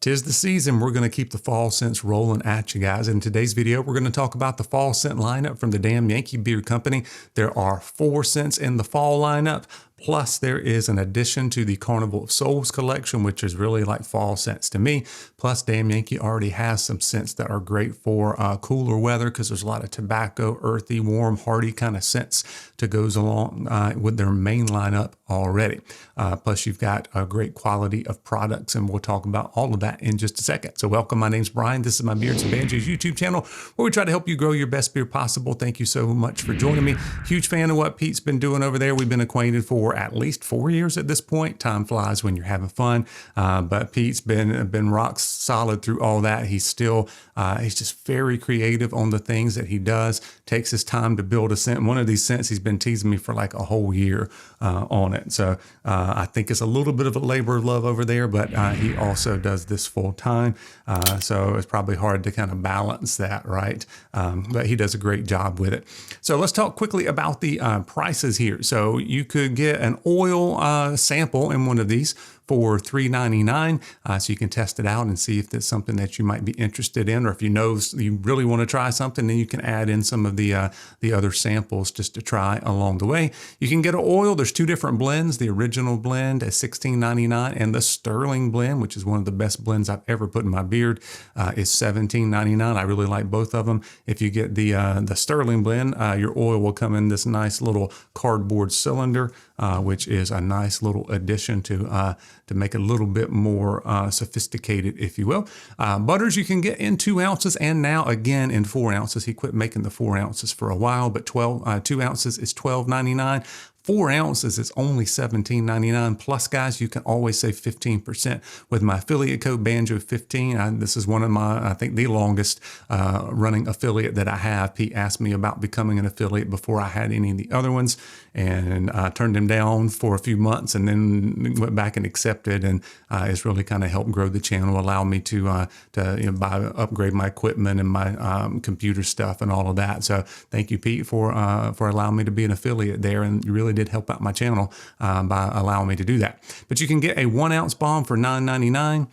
'Tis the season. We're going to keep the fall scents rolling at you guys. In today's video, we're going to talk about the fall scent lineup from the damn Yankee Beer Company. There are 4 scents in the fall lineup. Plus, there is an addition to the Carnival of Souls collection, which is really like fall scents to me. Plus, Damn Yankee already has some scents that are great for cooler weather because there's a lot of tobacco, earthy, warm, hearty kind of scents to goes along with their main lineup already. Plus, you've got a great quality of products, and we'll talk about all of that in just a second. So welcome. My name's Brian. This is my Beards and Banjos YouTube channel where we try to help you grow your best beer possible. Thank you so much for joining me. Huge fan of what Pete's been doing over there. We've been acquainted for at least 4 years at this point. Time flies when you're having fun. But Pete's been rock solid through all that. He's still, he's just very creative on the things that he does. Takes his time to build a scent. One of these scents, he's been teasing me for like a whole year on it. So I think it's a little bit of a labor of love over there, but he also does this full time. So it's probably hard to kind of balance that, right? But he does a great job with it. So let's talk quickly about the prices here. So you could get an oil sample in one of these for $3.99, so you can test it out and see if it's something that you might be interested in, or if you know you really want to try something, then you can add in some of the other samples just to try along the way. You can get an oil. There's 2 different blends. The original blend is $16.99, and the Sterling blend, which is one of the best blends I've ever put in my beard, is $17.99. I really like both of them. If you get the Sterling blend, your oil will come in this nice little cardboard cylinder, which is a nice little addition to make it a little bit more sophisticated, if you will. Butters you can get in 2 ounces and now again in 4 ounces. He quit making the 4 ounces for a while, but 2 ounces is $12.99. 4 ounces is only $17.99. Plus, guys, you can always save 15% with my affiliate code BANJO15. This is one of my, I think, the longest running affiliate that I have. Pete asked me about becoming an affiliate before I had any of the other ones, and I turned him down for a few months and then went back and accepted, and it's really kind of helped grow the channel, allow me to upgrade my equipment and my computer stuff and all of that. So thank you, Pete, for allowing me to be an affiliate there, and you really did help out my channel by allowing me to do that. But you can get a 1 ounce bomb for $9.99.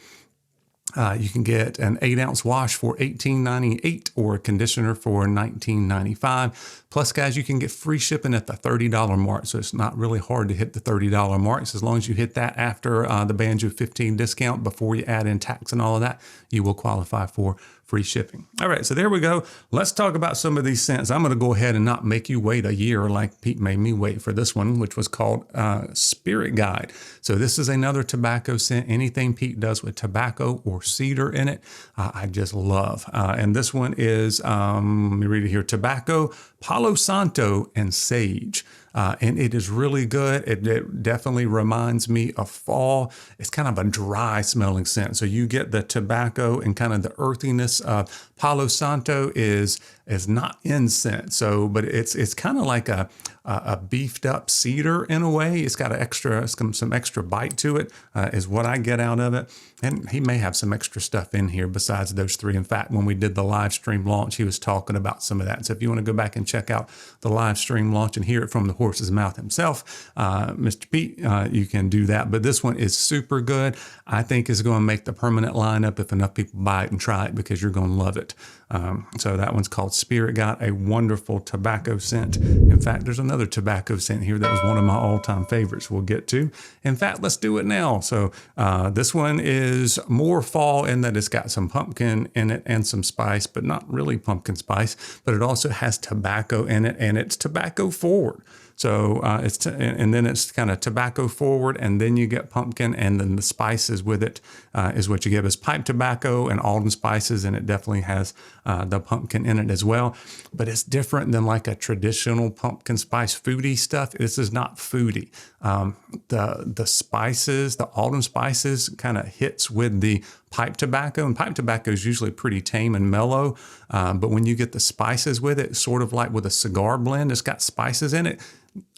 You can get an 8 ounce wash for $18.98 or a conditioner for $19.95. Plus, guys, you can get free shipping at the $30 mark. So it's not really hard to hit the $30 mark. So as long as you hit that after the Banjo 15 discount before you add in tax and all of that, you will qualify for free shipping. All right, so there we go. Let's talk about some of these scents. I'm going to go ahead and not make you wait a year like Pete made me wait for this one, which was called Spirit Guide. So this is another tobacco scent. Anything Pete does with tobacco or cedar in it, I just love. And this one is, let me read it here, tobacco, Palo Santo, and sage. And it is really good. It definitely reminds me of fall. It's kind of a dry smelling scent. So you get the tobacco and kind of the earthiness. Palo Santo is not incense. So, but it's kind of like a beefed up cedar in a way. It's got some extra bite to it, is what I get out of it. And he may have some extra stuff in here besides those 3. In fact, when we did the live stream launch, he was talking about some of that. So if you want to go back and check out the live stream launch and hear it from the horse's mouth himself, Mr. Pete, you can do that. But this one is super good. I think is going to make the permanent lineup if enough people buy it and try it, because you're going to love it. So that one's called Spirit Guide, a wonderful tobacco scent. In fact, there's another tobacco scent here that was one of my all-time favorites we'll get to. In fact, let's do it now. So this one is more fall in that it's got some pumpkin in it and some spice, but not really pumpkin spice, but it also has tobacco in it, and it's tobacco forward. So and then it's kind of tobacco forward, and then you get pumpkin, and then the spices with it is what you get is pipe tobacco and alden spices, and it definitely has the pumpkin in it as well. But it's different than like a traditional pumpkin spice foodie stuff. This is not foodie. The spices, the alden spices, kind of hits with the pipe tobacco, and pipe tobacco is usually pretty tame and mellow. But when you get the spices with it, sort of like with a cigar blend, it's got spices in it.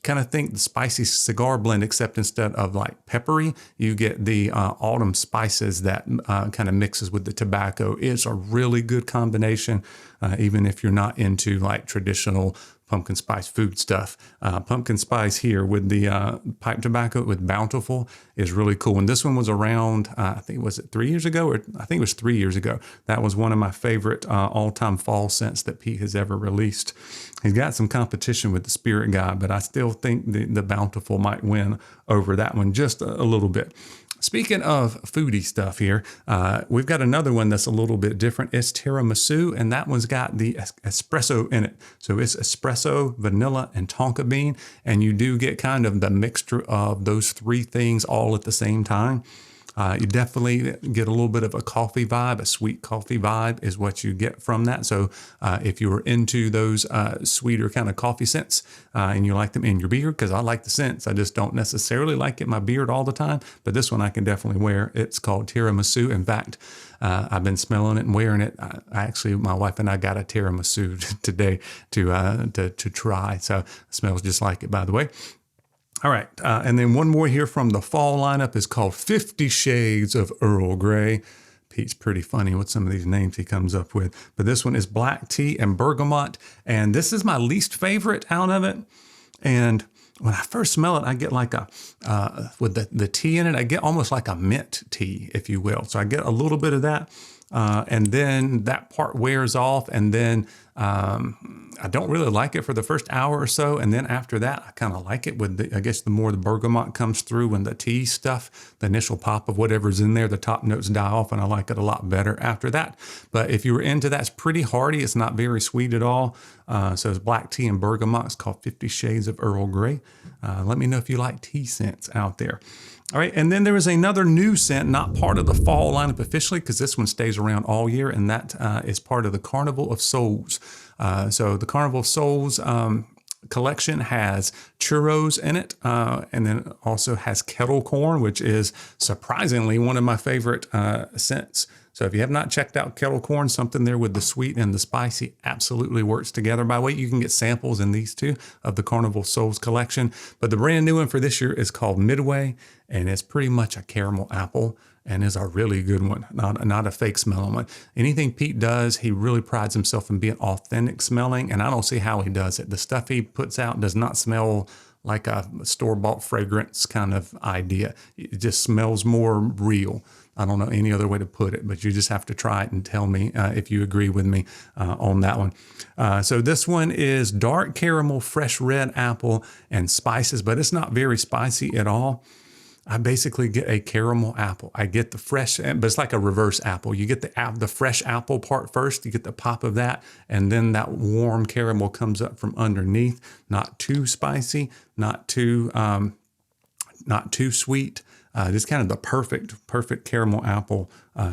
Kind of think the spicy cigar blend, except instead of like peppery, you get the autumn spices that kind of mixes with the tobacco. It's a really good combination, even if you're not into like traditional pumpkin spice food stuff. Pumpkin spice here with the pipe tobacco with Bountiful is really cool. And this one was around, I think, was it 3 years ago? Or I think it was 3 years ago. That was one of my favorite all-time fall scents that Pete has ever released. He's got some competition with the Spirit Guide, but I still think the Bountiful might win over that one just a little bit. Speaking of foodie stuff here, we've got another one that's a little bit different. It's tiramisu, and that one's got the espresso in it. So it's espresso, vanilla, and tonka bean, and you do get kind of the mixture of those three things all at the same time. You definitely get a little bit of a coffee vibe, a sweet coffee vibe is what you get from that. So if you were into those sweeter kind of coffee scents and you like them in your beard, because I like the scents, I just don't necessarily like it in my beard all the time, but this one I can definitely wear. It's called tiramisu. In fact, I've been smelling it and wearing it. Actually, my wife and I got a tiramisu today to try. So it smells just like it, by the way. All right, and then one more here from the fall lineup is called 50 Shades of Earl Grey. Pete's pretty funny with some of these names he comes up with. But this one is black tea and bergamot, and this is my least favorite out of it. And when I first smell it, I get like a, with the tea in it, I get almost like a mint tea, if you will. So I get a little bit of that. And then that part wears off, and then I don't really like it for the first hour or so, and then after that I kind of like it with the, I guess the more the bergamot comes through and the tea stuff, the initial pop of whatever's in there, the top notes die off, and I like it a lot better after that. But if you were into that, it's pretty hearty, it's not very sweet at all. So it's black tea and bergamot. It's called 50 Shades of Earl Grey. Let me know if you like tea scents out there. All right, and then there is another new scent, not part of the fall lineup officially, because this one stays around all year, and that is part of the Carnival of Souls. So the Carnival of Souls collection has churros in it, and then also has kettle corn, which is surprisingly one of my favorite scents. So if you have not checked out kettle corn, something there with the sweet and the spicy absolutely works together. By the way, you can get samples in these two of the Carnival Souls collection. But the brand new one for this year is called Midway, and it's pretty much a caramel apple and is a really good one, not a fake smelling one. Anything Pete does, he really prides himself in being authentic smelling, and I don't see how he does it. The stuff he puts out does not smell like a store-bought fragrance kind of idea. It just smells more real. I don't know any other way to put it, but you just have to try it and tell me if you agree with me on that one. So this one is dark caramel, fresh red apple, and spices, but it's not very spicy at all. I basically get a caramel apple. I get the fresh, but it's like a reverse apple. You get the fresh apple part first, you get the pop of that, and then that warm caramel comes up from underneath. Not too spicy, not too sweet. Just kind of the perfect caramel apple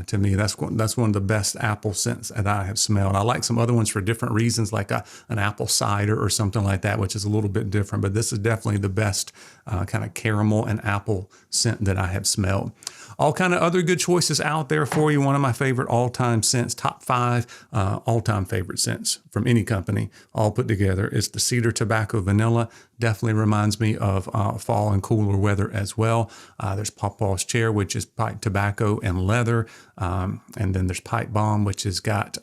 to me. That's one of the best apple scents that I have smelled. I like some other ones for different reasons, like an apple cider or something like that, which is a little bit different. But this is definitely the best kind of caramel and apple scent that I have smelled. All kind of other good choices out there for you. One of my favorite all-time scents, top 5 all-time favorite scents from any company, all put together, is the Cedar Tobacco Vanilla. Definitely reminds me of fall and cooler weather as well. There's Pawpaw's Chair, which is pipe tobacco and leather. And then there's Pipe Bomb, which has got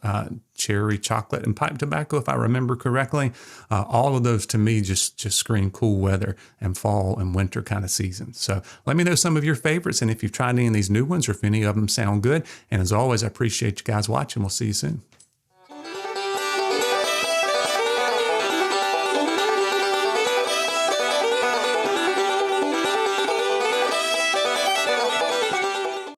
cherry, chocolate, and pipe tobacco, if I remember correctly. All of those to me just scream cool weather and fall and winter kind of season. So let me know some of your favorites and if you've tried any of these new ones or if any of them sound good. And as always, I appreciate you guys watching. We'll see you soon.